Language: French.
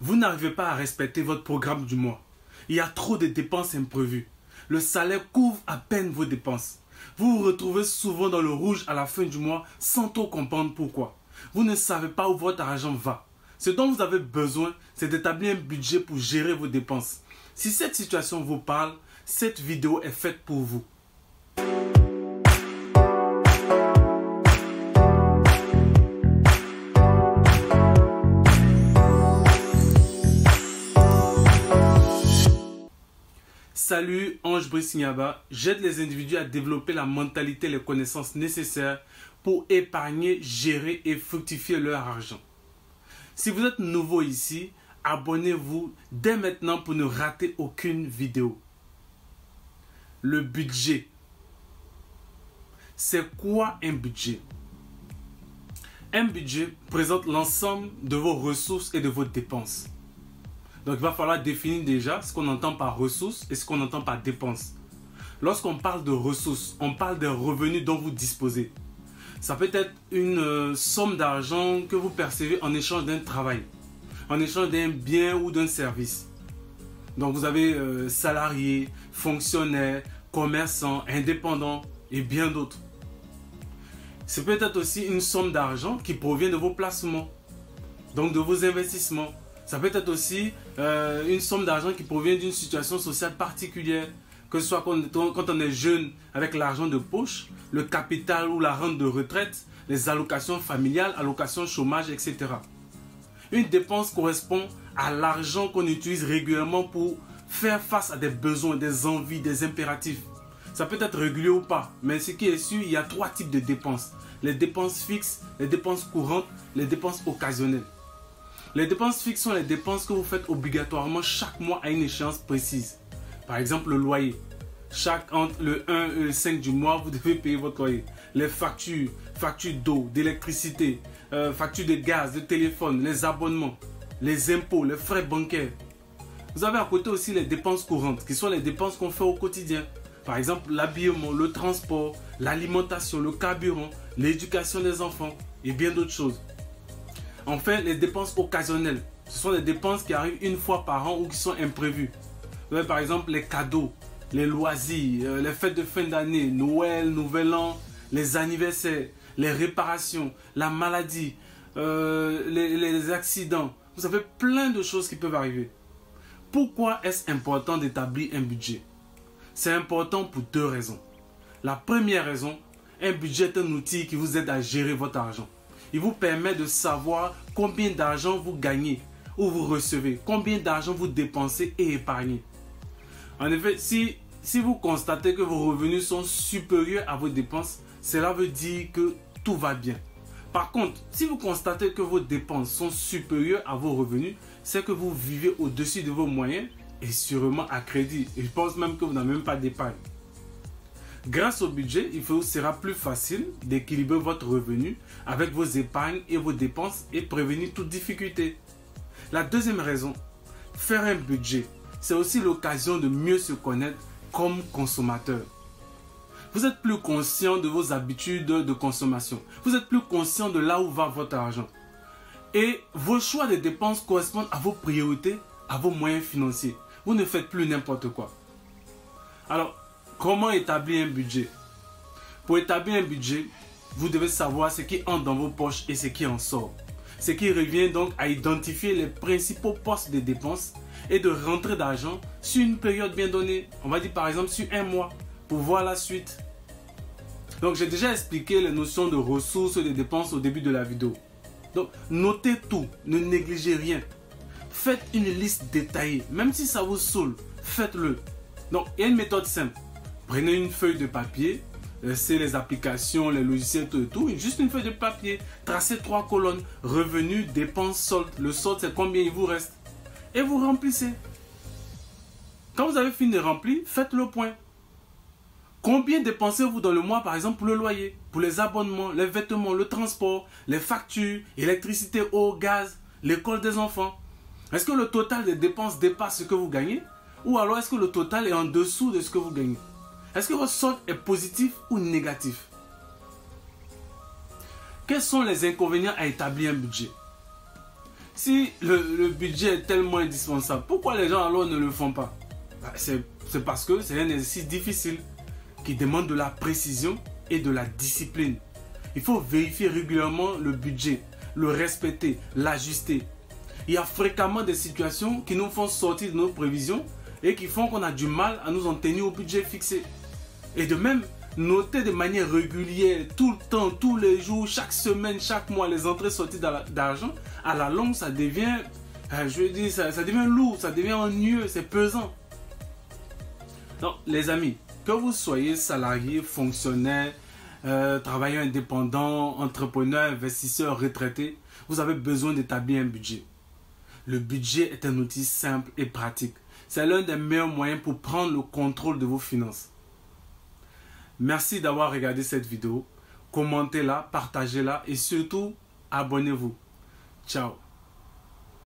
Vous n'arrivez pas à respecter votre programme du mois. Il y a trop de dépenses imprévues. Le salaire couvre à peine vos dépenses. Vous vous retrouvez souvent dans le rouge à la fin du mois sans trop comprendre pourquoi. Vous ne savez pas où votre argent va. Ce dont vous avez besoin, c'est d'établir un budget pour gérer vos dépenses. Si cette situation vous parle, cette vidéo est faite pour vous. Salut, Ange Brice Nyaba. J'aide les individus à développer la mentalité et les connaissances nécessaires pour épargner, gérer et fructifier leur argent. Si vous êtes nouveau ici, abonnez-vous dès maintenant pour ne rater aucune vidéo. Le budget. C'est quoi un budget? Un budget présente l'ensemble de vos ressources et de vos dépenses. Donc, il va falloir définir déjà ce qu'on entend par ressources et ce qu'on entend par dépenses. Lorsqu'on parle de ressources, on parle des revenus dont vous disposez. Ça peut être une somme d'argent que vous percevez en échange d'un travail, en échange d'un bien ou d'un service. Donc, vous avez salariés, fonctionnaires, commerçants, indépendants et bien d'autres. C'est peut-être aussi une somme d'argent qui provient de vos placements, donc de vos investissements. Ça peut être aussi une somme d'argent qui provient d'une situation sociale particulière, que ce soit quand on est jeune avec l'argent de poche, le capital ou la rente de retraite, les allocations familiales, allocations chômage, etc. Une dépense correspond à l'argent qu'on utilise régulièrement pour faire face à des besoins, des envies, des impératifs. Ça peut être régulier ou pas, mais ce qui est sûr, il y a trois types de dépenses. Les dépenses fixes, les dépenses courantes, les dépenses occasionnelles. Les dépenses fixes sont les dépenses que vous faites obligatoirement chaque mois à une échéance précise. Par exemple, le loyer. Entre le 1 et le 5 du mois, vous devez payer votre loyer. Les factures, factures d'eau, d'électricité, factures de gaz, de téléphone, les abonnements, les impôts, les frais bancaires. Vous avez à côté aussi les dépenses courantes, qui sont les dépenses qu'on fait au quotidien. Par exemple, l'habillement, le transport, l'alimentation, le carburant, l'éducation des enfants et bien d'autres choses. Enfin, les dépenses occasionnelles, ce sont des dépenses qui arrivent une fois par an ou qui sont imprévues. Vous avez par exemple les cadeaux, les loisirs, les fêtes de fin d'année, Noël, Nouvel An, les anniversaires, les réparations, la maladie, les accidents. Vous avez plein de choses qui peuvent arriver. Pourquoi est-ce important d'établir un budget? C'est important pour deux raisons. La première raison, un budget est un outil qui vous aide à gérer votre argent. Il vous permet de savoir combien d'argent vous gagnez ou vous recevez, combien d'argent vous dépensez et épargnez. En effet, si vous constatez que vos revenus sont supérieurs à vos dépenses, cela veut dire que tout va bien. Par contre, si vous constatez que vos dépenses sont supérieures à vos revenus, c'est que vous vivez au-dessus de vos moyens et sûrement à crédit. Et je pense même que vous n'avez même pas d'épargne. Grâce au budget, il vous sera plus facile d'équilibrer votre revenu avec vos épargnes et vos dépenses et prévenir toute difficulté. La deuxième raison, faire un budget, c'est aussi l'occasion de mieux se connaître comme consommateur. Vous êtes plus conscient de vos habitudes de consommation. Vous êtes plus conscient de là où va votre argent. Et vos choix de dépenses correspondent à vos priorités, à vos moyens financiers. Vous ne faites plus n'importe quoi. Alors, comment établir un budget? Pour établir un budget, vous devez savoir ce qui entre dans vos poches et ce qui en sort. Ce qui revient donc à identifier les principaux postes de dépenses et de rentrée d'argent sur une période bien donnée. On va dire par exemple sur un mois pour voir la suite. Donc j'ai déjà expliqué les notions de ressources et de dépenses au début de la vidéo. Donc notez tout, ne négligez rien. Faites une liste détaillée, même si ça vous saoule, faites-le. Donc il y a une méthode simple. Prenez une feuille de papier, c'est les applications, les logiciels, tout et tout. Juste une feuille de papier, tracez 3 colonnes, revenus, dépenses, soldes. Le solde, c'est combien il vous reste. Et vous remplissez. Quand vous avez fini de remplir, faites le point. Combien dépensez-vous dans le mois, par exemple, pour le loyer, pour les abonnements, les vêtements, le transport, les factures, électricité, eau, gaz, l'école des enfants? Est-ce que le total des dépenses dépasse ce que vous gagnez? Ou alors est-ce que le total est en dessous de ce que vous gagnez? Est-ce que votre solde est positif ou négatif? Quels sont les inconvénients à établir un budget? Si le budget est tellement indispensable, pourquoi les gens alors ne le font pas? C'est parce que c'est un exercice difficile qui demande de la précision et de la discipline. Il faut vérifier régulièrement le budget, le respecter, l'ajuster. Il y a fréquemment des situations qui nous font sortir de nos prévisions et qui font qu'on a du mal à nous en tenir au budget fixé. Et de même, noter de manière régulière, tout le temps, tous les jours, chaque semaine, chaque mois, les entrées-sorties d'argent, à la longue, ça devient, ça devient lourd, ça devient ennuyeux, c'est pesant. Donc, les amis, que vous soyez salarié, fonctionnaire, travailleur indépendant, entrepreneur, investisseur, retraité, vous avez besoin d'établir un budget. Le budget est un outil simple et pratique. C'est l'un des meilleurs moyens pour prendre le contrôle de vos finances. Merci d'avoir regardé cette vidéo. Commentez-la, partagez-la et surtout, abonnez-vous. Ciao.